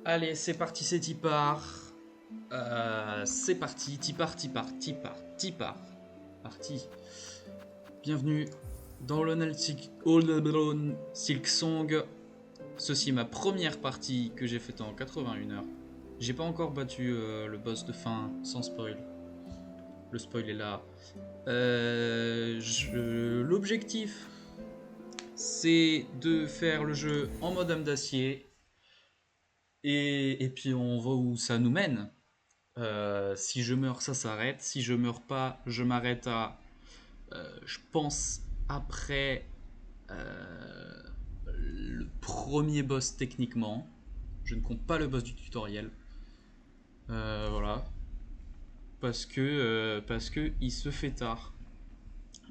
Allez, c'est parti, c'est Tipar. C'est parti, Tipar. Parti. Bienvenue dans l'Onal Silksong. Ceci est ma première partie que j'ai faite en 81 heures. J'ai pas encore battu le boss de fin sans spoil. Le spoil est là. L'objectif, c'est de faire le jeu en mode âme d'acier. Et puis on voit où ça nous mène. Si je meurs, ça s'arrête. Si je meurs pas, je m'arrête à... je pense après le premier boss techniquement. Je ne compte pas le boss du tutoriel. Voilà. Parce que il se fait tard.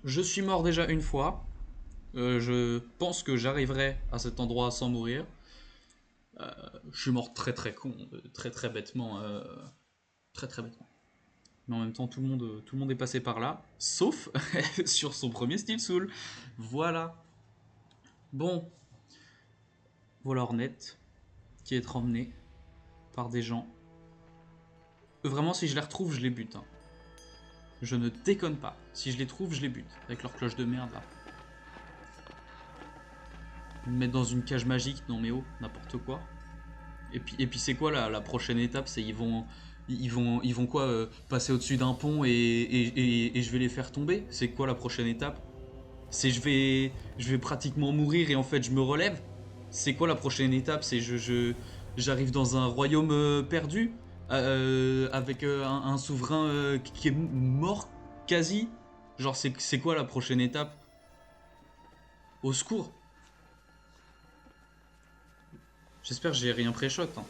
Je suis mort déjà une fois. Je pense que j'arriverai à cet endroit sans mourir. Je suis mort très con, très bêtement. Très bêtement. Mais en même temps, tout le monde est passé par là, sauf sur son premier Steel Soul. Voilà. Bon, voilà Hornet, qui est emmené par des gens. Vraiment, si je les retrouve, je les bute. Hein. Je ne déconne pas. Si je les trouve, je les bute. Avec leur cloche de merde, là. Ils me mettent dans une cage magique, non mais oh, n'importe quoi. Et puis c'est quoi la prochaine étape? C'est ils vont quoi passer au-dessus d'un pont et je vais les faire tomber? C'est quoi la prochaine étape? C'est je vais pratiquement mourir et en fait je me relève. C'est quoi la prochaine étape? C'est j'arrive dans un royaume perdu avec un souverain qui est mort quasi. Genre c'est quoi la prochaine étape? Au secours. J'espère que j'ai rien pré-shot. Hein.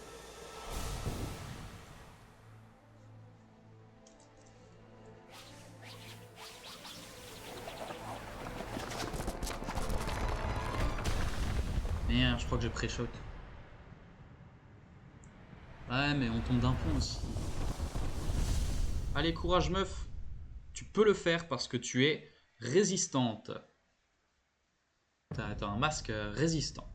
Merde, je crois que j'ai pré-shot. Ouais, mais on tombe d'un pont aussi. Allez, courage meuf. Tu peux le faire parce que tu es résistante. T'as un masque résistant.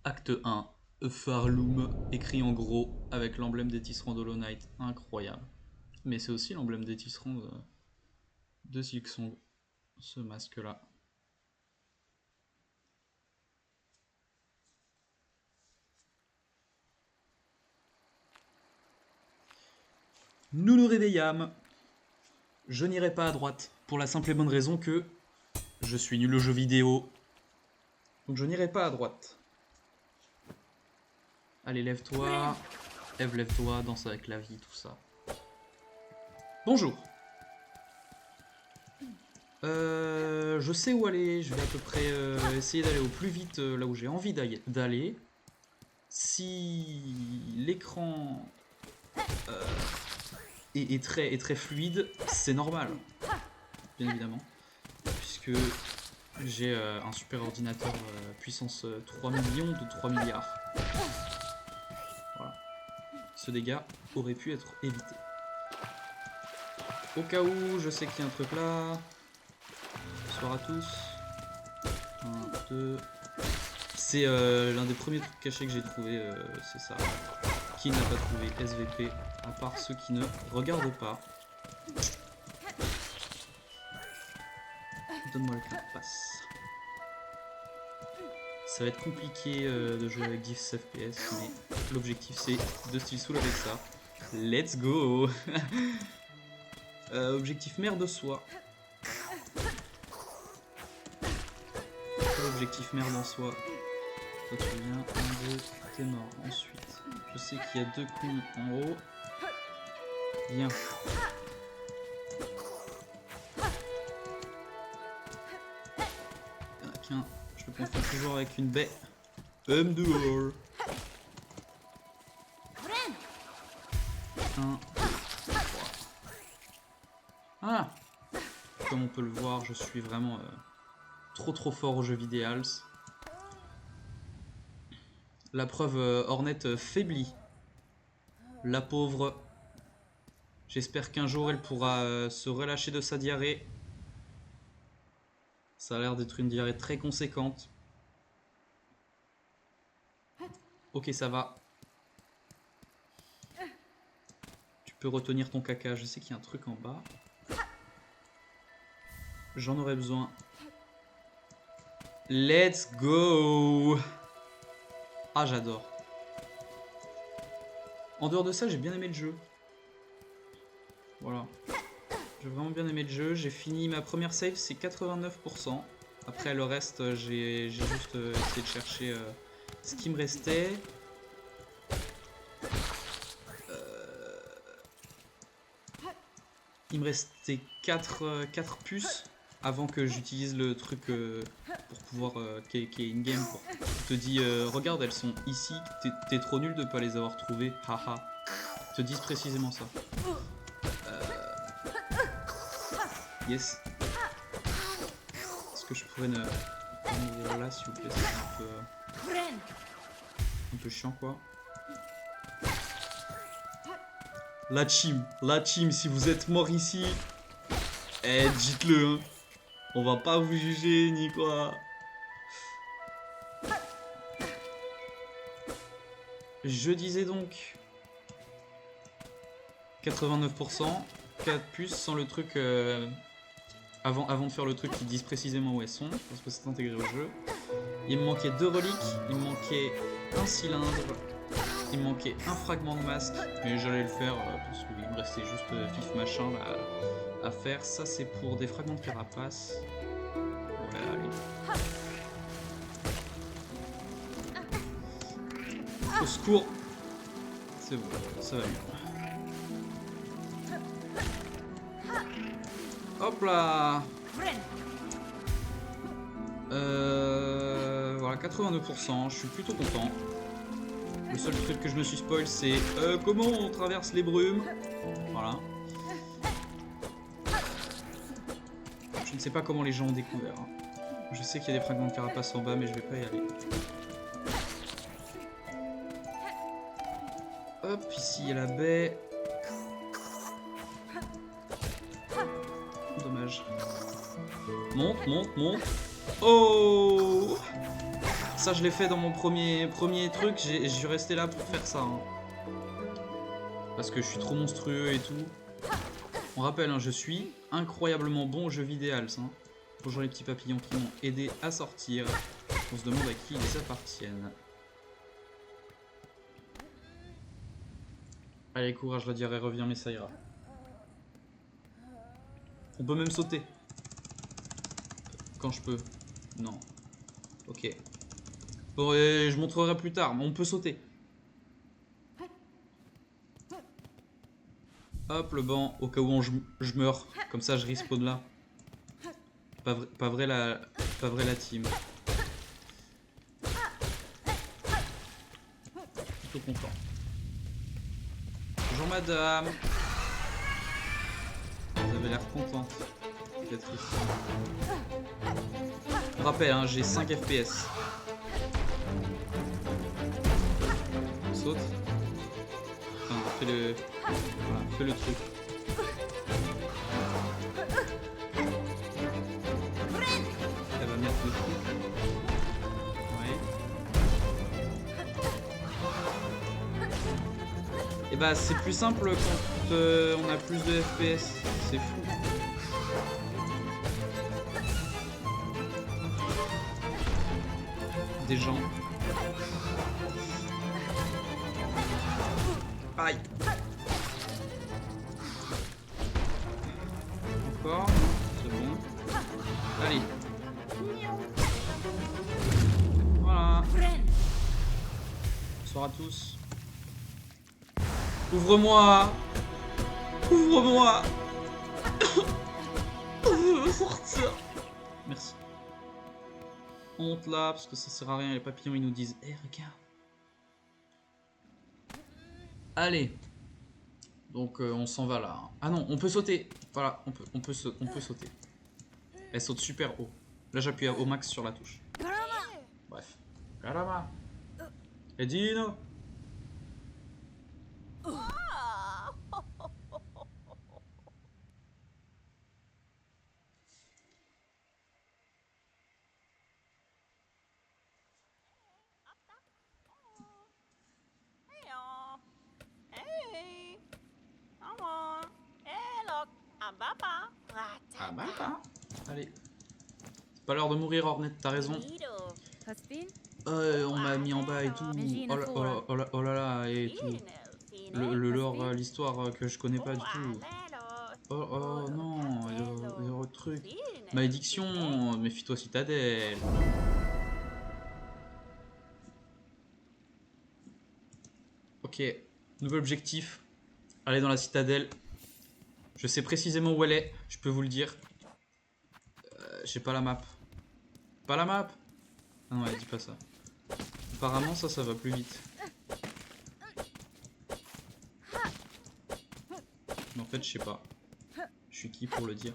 Acte 1. Farloom, écrit en gros avec l'emblème des tisserands d'Hollow Knight. Incroyable. Mais c'est aussi l'emblème des tisserands de Silksong. Ce masque-là. Nous nous réveillâmes. Je n'irai pas à droite. Pour la simple et bonne raison que je suis nul au jeu vidéo. Donc je n'irai pas à droite. Allez, lève-toi. Eve, lève-toi, danse avec la vie, tout ça. Bonjour. Je sais où aller. Je vais à peu près essayer d'aller au plus vite là où j'ai envie d'aller. Si l'écran est très fluide, c'est normal. Bien évidemment. Puisque j'ai un super ordinateur puissance 3 millions de 3 milliards. Voilà. Ce dégât aurait pu être évité. Au cas où, je sais qu'il y a un truc là. Bonsoir à tous. 1, 2. C'est l'un des premiers trucs cachés que j'ai trouvé, c'est ça. Qui n'a pas trouvé SVP, à part ceux qui ne regardent pas. Donne-moi le clé de passe. Ça va être compliqué de jouer avec 10 FPS, mais l'objectif c'est de Steel Soul avec ça. Let's go. Objectif mère de soi. Objectif merde en soi. Toi tu viens, 1, 2, t'es mort. Ensuite, je sais qu'il y a 2 cons en haut. Viens. Il y en a qu'un. Je le confonds toujours avec une baie. dehors. 1, 3. Ah! Comme on peut le voir, je suis vraiment trop fort au jeu vidéo. La preuve, Hornet faiblit. La pauvre. J'espère qu'un jour elle pourra se relâcher de sa diarrhée. Ça a l'air d'être une diarrhée très conséquente. Ok, ça va. peux retenir ton caca. Je sais qu'il y a un truc en bas. J'en aurais besoin. Let's go! Ah, j'adore. En dehors de ça, j'ai bien aimé le jeu. Voilà. J'ai vraiment bien aimé le jeu. J'ai fini ma première save, c'est 89%. Après, le reste, j'ai juste essayé de chercher ce qui me restait. Il me restait 4 puces avant que j'utilise le truc pour pouvoir qui est in-game pour te dit regarde, elles sont ici, t'es trop nul de pas les avoir trouvées, haha. Ils te disent précisément ça. Yes. Est-ce que je pourrais m'ouvrir là s'il vous plaît? C'est un peu chiant quoi. La team, si vous êtes mort ici, dites-le, hein. On va pas vous juger ni quoi. Je disais donc 89%, 4 puces sans le truc avant de faire le truc qui disent précisément où elles sont, parce que c'est intégré au jeu. Il me manquait 2 reliques, il me manquait un cylindre, il me manquait un fragment de masque, mais j'allais le faire parce qu'il me restait juste vif machin là, à faire. Ça c'est pour des fragments de carapace. Ouais, allez. Au secours. C'est bon, ça va mieux. Hop là. Voilà, 82%, je suis plutôt content. Le seul truc que je me suis spoil, c'est comment on traverse les brumes. Voilà. Je ne sais pas comment les gens ont découvert. Hein. Je sais qu'il y a des fragments de carapace en bas, mais je vais pas y aller. Hop, ici il y a la baie. Dommage. Monte, monte, monte. Oh! Ça, je l'ai fait dans mon premier truc. J'ai resté là pour faire ça. Hein. Parce que je suis trop monstrueux et tout. On rappelle, hein, je suis incroyablement bon au jeu vidéo. Hein. Bonjour les petits papillons qui m'ont aidé à sortir. On se demande à qui ils appartiennent. Allez, courage, la diarrhée revient, mais ça ira. On peut même sauter. Quand je peux. Non. Ok. Bon, je montrerai plus tard, mais on peut sauter. Hop, le banc, au cas où je meurs. Comme ça, je respawn là. Pas vrai la team. Plutôt content. Bonjour madame. Vous avez l'air contente d'être ici. Je rappelle, hein, j'ai 5 FPS. On saute. Enfin, fais le truc. Elle va mettre le truc. Ouais. Et bah c'est plus simple quand on a plus de FPS. C'est fou. Des gens. Aïe. Encore. C'est bon. Allez. Voilà. Bonsoir à tous. Ouvre-moi. Ouvre-moi. Je veux sortir. Merci. On monte là parce que ça sert à rien. Les papillons ils nous disent hé, regarde. Allez. Donc on s'en va là. Ah non, on peut sauter. Voilà, on peut sauter. Elle saute super haut. Là j'appuie au max sur la touche. Bref. Caramba. Edino. mal, hein. Allez. C'est pas l'heure de mourir, Hornet, t'as raison. On m'a mis en bas et tout. Oh là, oh là, oh là, oh là là, et tout. Le lore, l'histoire que je connais pas du tout. Oh, oh non, le truc. Malédiction, méfie-toi citadelle. Ok, nouvel objectif. Aller dans la citadelle. Je sais précisément où elle est, je peux vous le dire. J'ai pas la map. Pas la map? Ah non, elle dit pas ça. Apparemment, ça va plus vite. Mais en fait, je sais pas. Je suis qui pour le dire?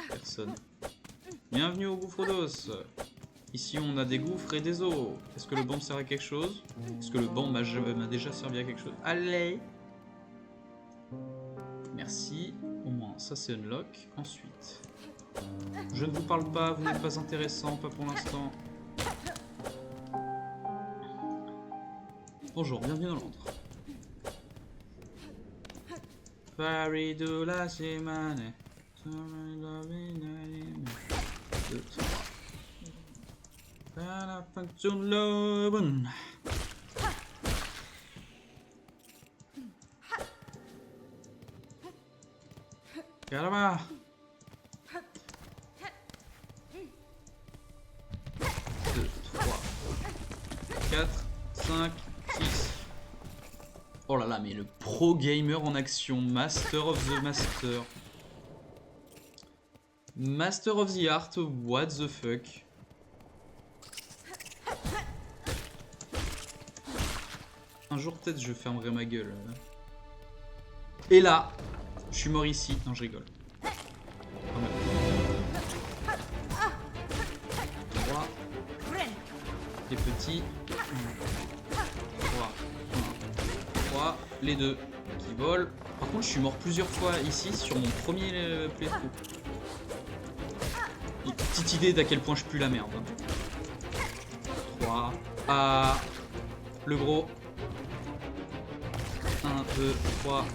Personne. Bienvenue au gouffre d'os. Ici, on a des gouffres et des os. Est-ce que le banc me sert à quelque chose? Est-ce que le banc m'a déjà servi à quelque chose? Allez! Merci. Au moins, ça c'est unlock. Ensuite, je ne vous parle pas, vous n'êtes pas intéressant, pas pour l'instant. Bonjour, bienvenue dans Londres. Paris de la semaine. La fonction de l'homme. Là-bas. 2, 3, 4, 5, 6. Oh là là, mais le pro gamer en action. Master of the Master. Master of the Art. What the fuck. Un jour peut-être je fermerai ma gueule. Et là, je suis mort ici. Non, je rigole. Voilà. Les petits. 3. Les deux qui volent. Par contre, je suis mort plusieurs fois ici sur mon premier playthrough. Une petite idée d'à quel point je pue la merde. 3. Ah. Le gros. 1, 2, 3,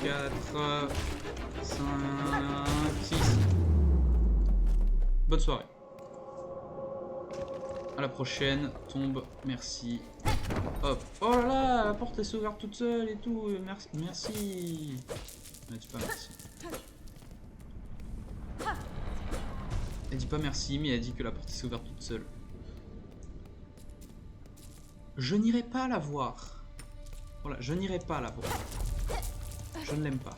4, 5, 6. Bonne soirée. À la prochaine. Tombe. Merci. Hop. Oh là là, la porte est ouverte toute seule et tout. Merci. Merci. Elle dit pas merci. Elle dit pas merci, mais elle dit que la porte est ouverte toute seule. Je n'irai pas la voir. Voilà, je n'irai pas la voir. Je ne l'aime pas.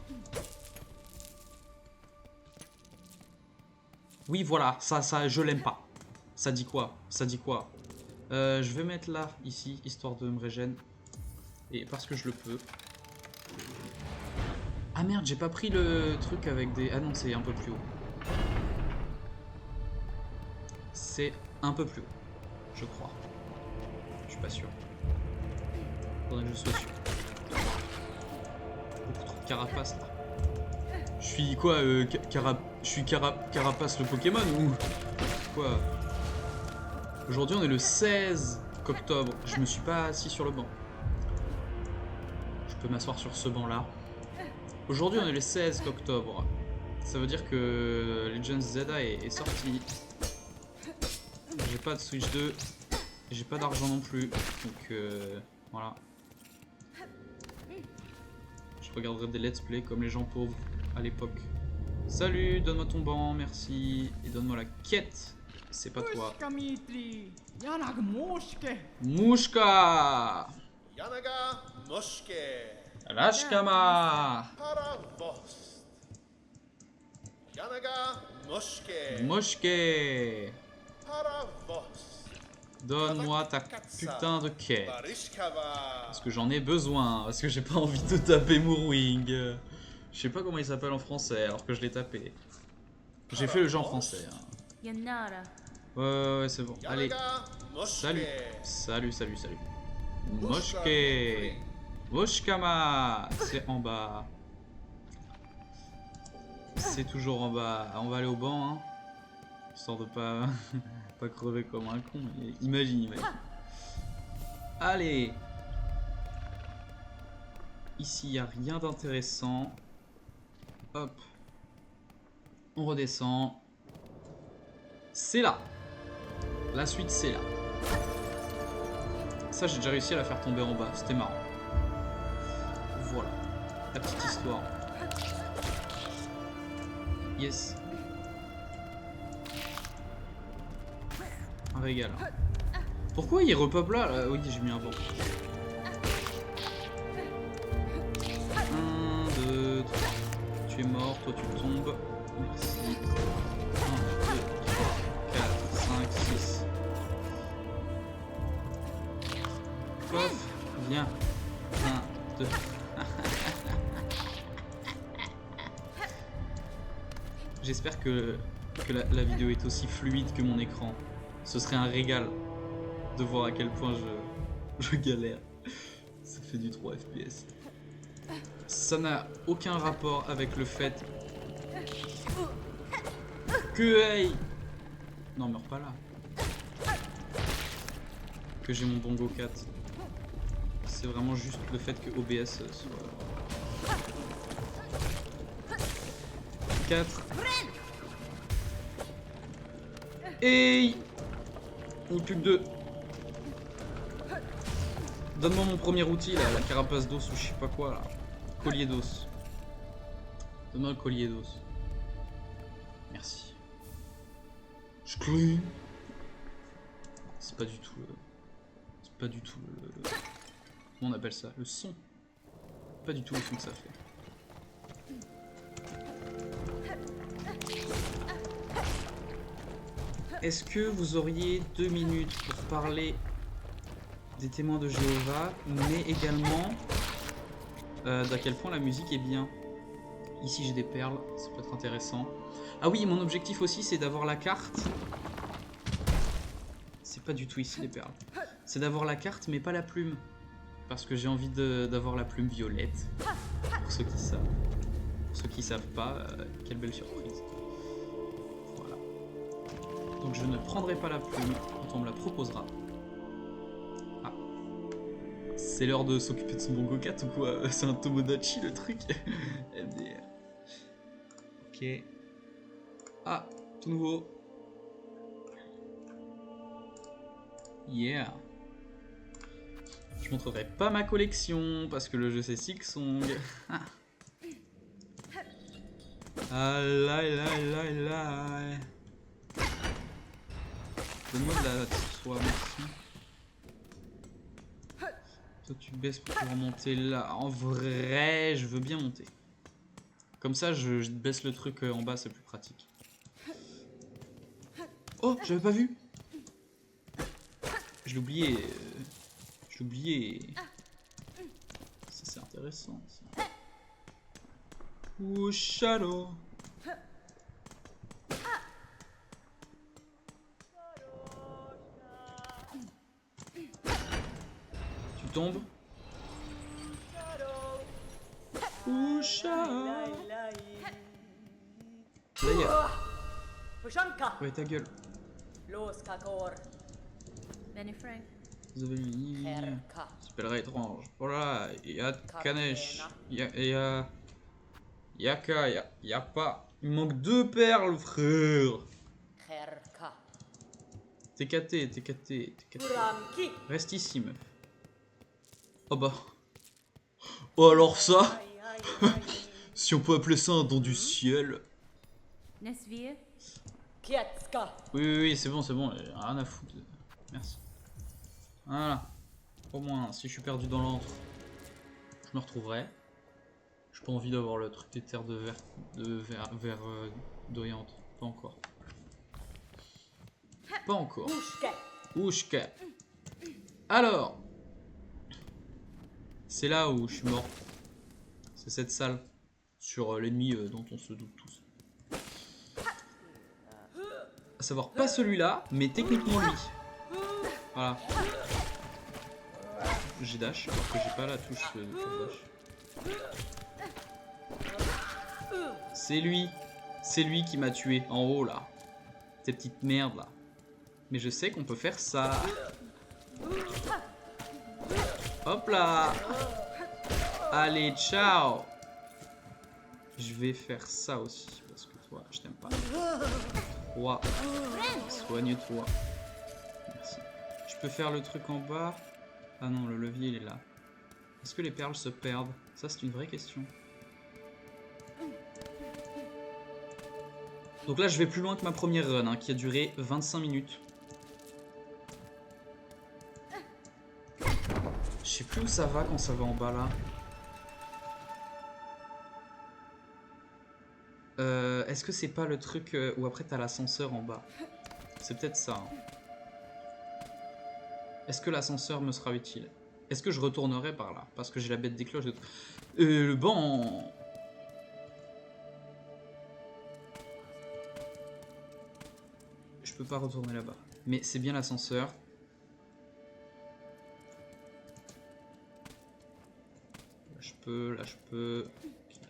Oui, voilà, ça, je l'aime pas. Ça dit quoi? Ça dit quoi? Je vais mettre là, ici, histoire de me régénérer. Et parce que je le peux. Ah merde, j'ai pas pris le truc avec des... Ah non, c'est un peu plus haut. C'est un peu plus haut, je crois. Je suis pas sûr. Faudrait que je sois sûr. Beaucoup trop de carapace là. Je suis quoi je suis carapace le Pokémon ou quoi? Aujourd'hui on est le 16 octobre. Je me suis pas assis sur le banc. Je peux m'asseoir sur ce banc là. Aujourd'hui on est le 16 octobre. Ça veut dire que Legends Zelda est sorti. J'ai pas de Switch 2. J'ai pas d'argent non plus. Donc voilà. Je regarderai des let's play comme les gens pauvres à l'époque. Salut, donne-moi ton banc, merci. Et donne-moi la quête. C'est pas toi. Mouchka. Rashkama. Moshke. Donne-moi ta putain de quête. Parce que j'en ai besoin. Parce que j'ai pas envie de taper Moorwing. Je sais pas comment il s'appelle en français alors que je l'ai tapé. J'ai fait le jeu en français. Hein. Ouais, c'est bon. Allez. Salut. Salut. Moshke. Moshkama. C'est en bas. C'est toujours en bas. On va aller au banc. Hein. Histoire de pas... pas crever comme un con. Imagine. Allez. Ici, il n'y a rien d'intéressant. Hop. On redescend. C'est là. La suite, c'est là. Ça, j'ai déjà réussi à la faire tomber en bas. C'était marrant. Voilà. La petite histoire. Yes. Un régal. Pourquoi il repop là? Oui, j'ai mis un vent. 1, 2, 3. Tu es mort, toi tu tombes. Merci. 1, 2, 3, 4, 5, 6. Pof, viens. 1, 2. J'espère que la vidéo est aussi fluide que mon écran. Ce serait un régal de voir à quel point je galère. Ça fait du 3 FPS. Ça n'a aucun rapport avec le fait que... Hey, non, meurs pas là. Que j'ai mon Bongo 4. C'est vraiment juste le fait que OBS soit... 4. Hey, il n'y a plus que 2. Donne-moi mon premier outil là, la carapace d'os ou je sais pas quoi là. Collier d'os. Donne-moi le collier d'os. Merci. Je clean. C'est pas du tout le... C'est pas du tout le... Comment on appelle ça? Le son. Pas du tout le son que ça fait. Est-ce que vous auriez 2 minutes pour parler des témoins de Jéhovah, mais également d'à quel point la musique est bien? Ici j'ai des perles, ça peut être intéressant. Ah oui, mon objectif aussi c'est d'avoir la carte. C'est pas du tout ici les perles. C'est d'avoir la carte mais pas la plume. Parce que j'ai envie d'avoir la plume violette. Pour ceux qui savent. Pour ceux qui savent pas, quelle belle surprise. Voilà. Donc je ne prendrai pas la plume quand on me la proposera. Ah. C'est l'heure de s'occuper de son Bongo 4 ou quoi? C'est un Tomodachi le truc. MDR. Ok. Ah, tout nouveau. Yeah. Je montrerai pas ma collection parce que le jeu c'est Silksong. Ah là là là là. Donne-moi de la soie, merci. Toi tu baisses pour pouvoir monter là. En vrai, je veux bien monter. Comme ça, je baisse le truc en bas, c'est plus pratique. Oh, j'avais pas vu. Je l'ai oublié. Je l'ai oublié. Ça c'est intéressant. Ça. Ouh, shadow. Tu tombes. Ouh, shadow. Là, y a... Ouais, ta gueule. Vous avez une s'appellerait étrange. Voilà, il y a Kanesh. Il y a Yaka, il y a pas. Il manque 2 perles, frère. TKT, TKT, TKT. Reste ici, meuf. Oh bah. Oh alors ça. Si on peut appeler ça un don du ciel. Oui, oui, c'est bon, rien à foutre. Merci. Voilà. Au moins, si je suis perdu dans l'antre, je me retrouverai. J'ai pas envie d'avoir le truc des terres de verre d'Orient. Pas encore. Pas encore. Oushka. Alors. C'est là où je suis mort. C'est cette salle. Sur l'ennemi dont on se doute tous. À savoir pas celui-là, mais techniquement lui. Voilà. J'ai dash, alors que j'ai pas la touche dash. C'est lui. C'est lui qui m'a tué, en haut là. Ces petites merdes là. Mais je sais qu'on peut faire ça. Hop là. Allez, ciao. Je vais faire ça aussi. Parce que Toi, je t'aime pas. 3. Soigne-toi. Merci. Je peux faire le truc en bas. Ah non, le levier il est là. Est-ce que les perles se perdent? Ça c'est une vraie question. Donc là je vais plus loin que ma première run hein, qui a duré 25 minutes. Je sais plus où ça va quand ça va en bas là. Est-ce que c'est pas le truc où après t'as l'ascenseur en bas? C'est peut-être ça. Hein. Est-ce que l'ascenseur me sera utile? Est-ce que je retournerai par là? Parce que j'ai la bête des cloches. Le banc. Je peux pas retourner là-bas. Mais c'est bien l'ascenseur. Là je peux, là je peux. Okay.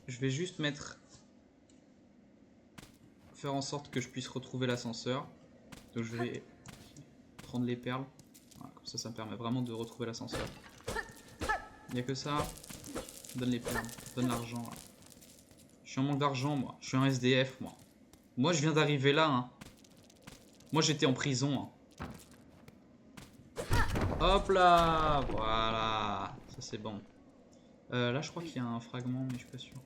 Je vais juste mettre... faire en sorte que je puisse retrouver l'ascenseur. Donc je vais prendre les perles. Voilà, comme ça me permet vraiment de retrouver l'ascenseur. Il n'y a que ça. Donne les perles, donne l'argent. Je suis en manque d'argent moi. Je suis un SDF moi. Moi je viens d'arriver là. Hein. Moi j'étais en prison. Hein. Hop là. Voilà. Ça c'est bon. Là je crois qu'il y a un fragment mais je suis pas sûr.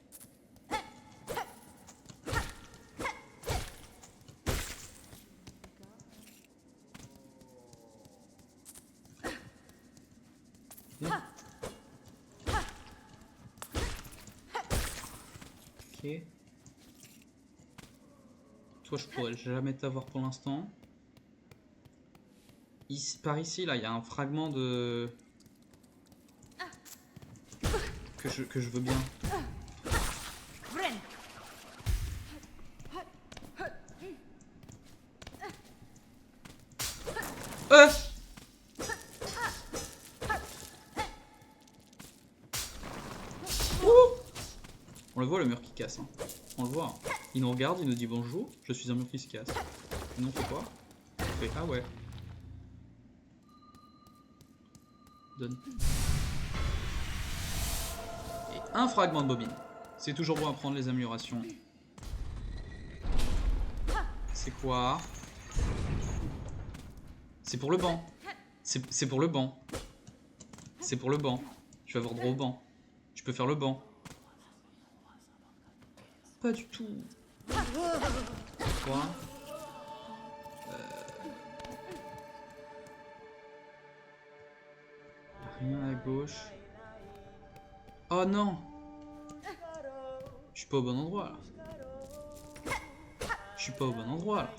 Ok. Toi je pourrais jamais t'avoir pour l'instant. Ici, par ici là il y a un fragment de... que je veux bien. On le voit le mur qui casse. Hein. On le voit. Hein. Il nous regarde, il nous dit bonjour, je suis un mur qui se casse. Et non, c'est quoi? On fait ah ouais. Donne. Et un fragment de bobine. C'est toujours bon à prendre les améliorations. C'est quoi? C'est pour le banc. C'est pour le banc. C'est pour le banc. Je vais avoir droit au banc. Je peux faire le banc. Pas du tout. Quoi? Rien à gauche. Oh non! Je suis pas au bon endroit là. Je suis pas au bon endroit là.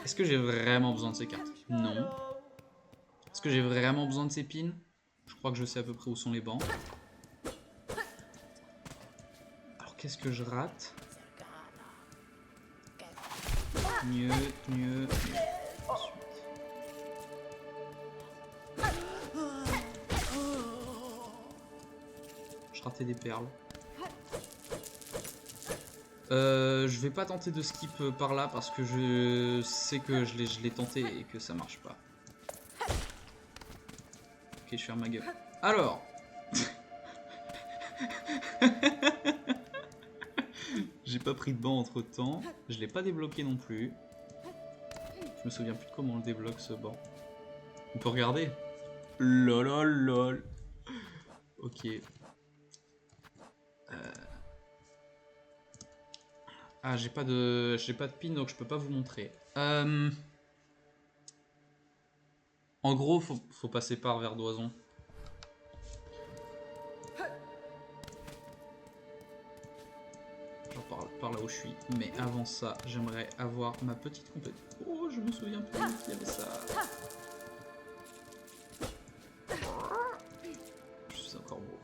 Est-ce que j'ai vraiment besoin de ces cartes? Non. Est-ce que j'ai vraiment besoin de ces pins? Je crois que je sais à peu près où sont les bancs. Alors qu'est-ce que je rate? Mieux. Ensuite. Je ratais des perles. Je vais pas tenter de skip par là parce que je sais que je l'ai tenté et que ça marche pas. Ok, je ferme ma gueule. Alors j'ai pas pris de banc entre temps. Je l'ai pas débloqué non plus. Je me souviens plus de comment on le débloque ce banc. On peut regarder. Lol. Ok. Ah, j'ai pas de pin donc je peux pas vous montrer. En gros, faut passer par Verdoison. Genre par là où je suis. Mais avant ça, j'aimerais avoir ma petite compétence. Oh, je me souviens plus qu'il y avait ça. Je suis encore beau.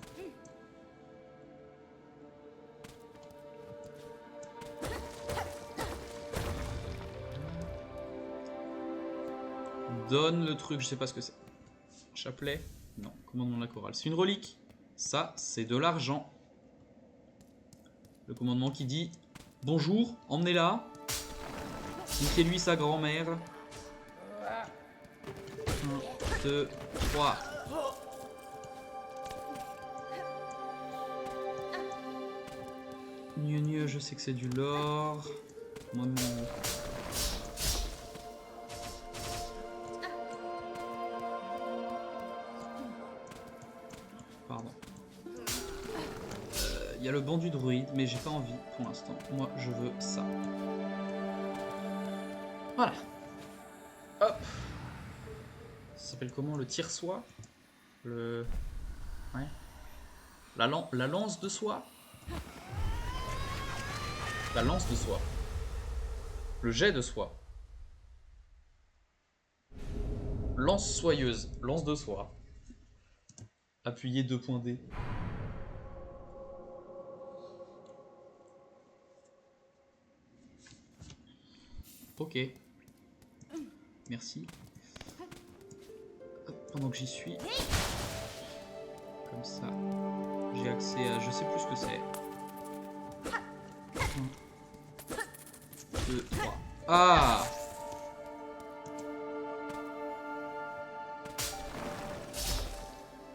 Donne le truc, je sais pas ce que c'est. Chapelet? Non. Commandement de la chorale. C'est une relique. Ça, c'est de l'argent. Le commandement qui dit bonjour, emmenez-la. Niquez-lui sa grand-mère. 2, 3. Mieux, je sais que c'est du lore. Moi, mon... Pardon. Il y a le banc du druide, mais j'ai pas envie pour l'instant. Moi, je veux ça. Voilà. Hop. Ça s'appelle comment? Le tire-soie? Le... Ouais. La lance de soie? La lance de soie. Le jet de soie. Lance soyeuse. Lance de soie. Appuyez 2 points D. Ok. Merci. Hop, pendant que j'y suis. Comme ça. J'ai accès à... Je sais plus ce que c'est. 1, 2, 3. Ah!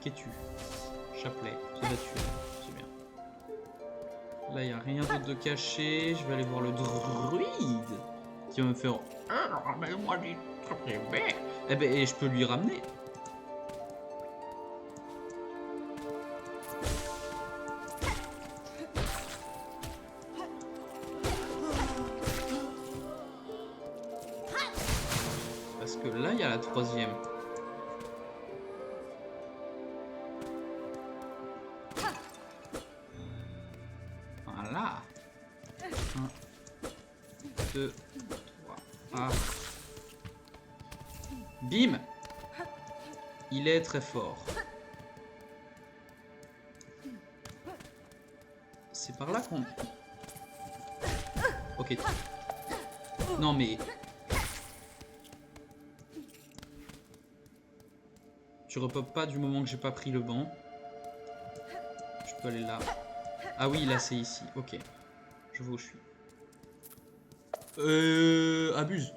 Qu'es-tu? Chapelet. C'est naturel. C'est bien. Là, il n'y a rien d'autre de caché. Je vais aller voir le druide. Qui va me faire... Eh ben, et je peux lui ramener. Parce que là, il y a la 3e. Voilà. 1, 2, 3. Ah. Bim! Il est très fort. C'est par là qu'on... Ok. Non mais... Tu repopes pas du moment que j'ai pas pris le banc. Je peux aller là. Ah oui, là c'est ici. Ok. Je vois où je suis. Abuse.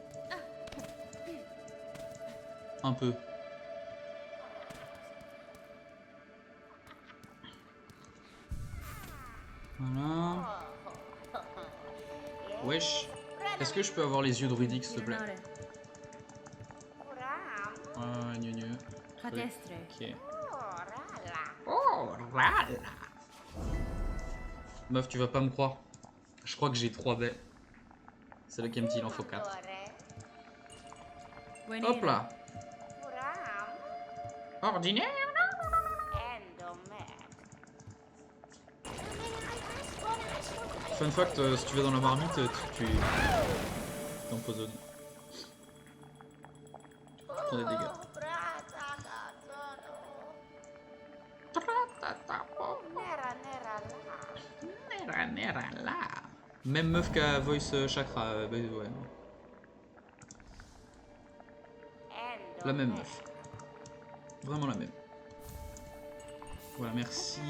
Un peu. Voilà. Wesh. Est-ce que je peux avoir les yeux druidiques, s'il te plaît? Ah, gneu. Ok. Oh, rala. Meuf, tu vas pas me croire. Je crois que j'ai 3 baies. C'est là qu'elle me dit il en faut 4. Hop là. Ordinaire. Fun fact, si tu vas dans la marmite, tu t'empoisonnes. Tu prends des dégâts. Même meuf qu'à Voice Chakra, bah ouais. La même meuf. Vraiment la même. Voilà, merci.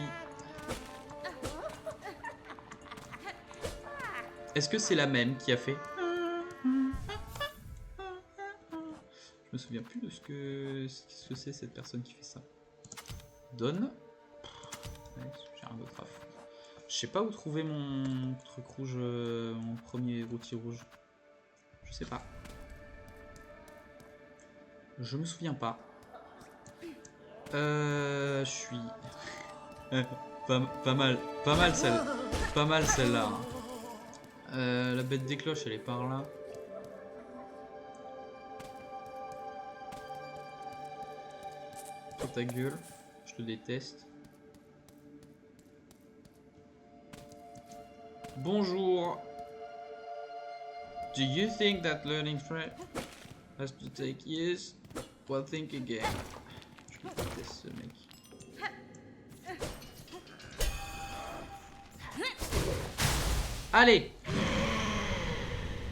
Est-ce que c'est la même qui a fait? Je me souviens plus de ce que c'est cette personne qui fait ça. Donne. Ouais, j'ai un autre à foutre. Je sais pas où trouver mon truc rouge, mon premier outil rouge. Je sais pas. Je me souviens pas. Je suis pas mal celle-là. La bête des cloches, elle est par là. Toi ta gueule, je te déteste. Bonjour. Do you think that learning French has to take years? Well, think again. Je déteste ce mec. Allez!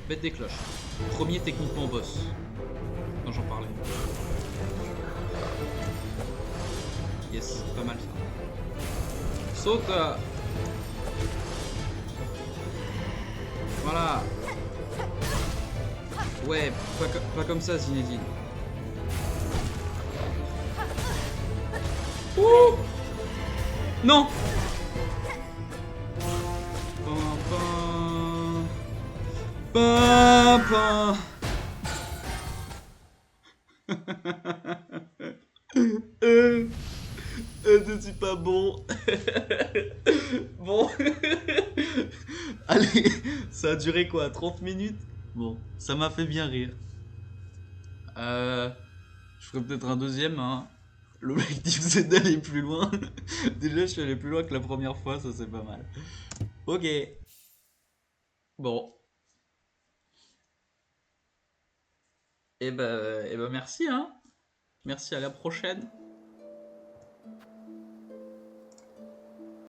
Bête des cloches. Premier techniquement boss. Quand j'en parlais. Yes, pas mal ça. Saute! Voilà. Ouais, pas comme ça, Zinedine. Ouh. Non. Pam, pam. Pam, pam. Euh, je suis pas bon. Bon. Allez, ça a duré quoi, 30 minutes? Bon, ça m'a fait bien rire. Euh, je ferai peut-être un deuxième, hein. L'objectif c'est d'aller plus loin. Déjà, je suis allé plus loin que la première fois, ça c'est pas mal. Ok. Bon. Et ben merci, hein. Merci, à la prochaine.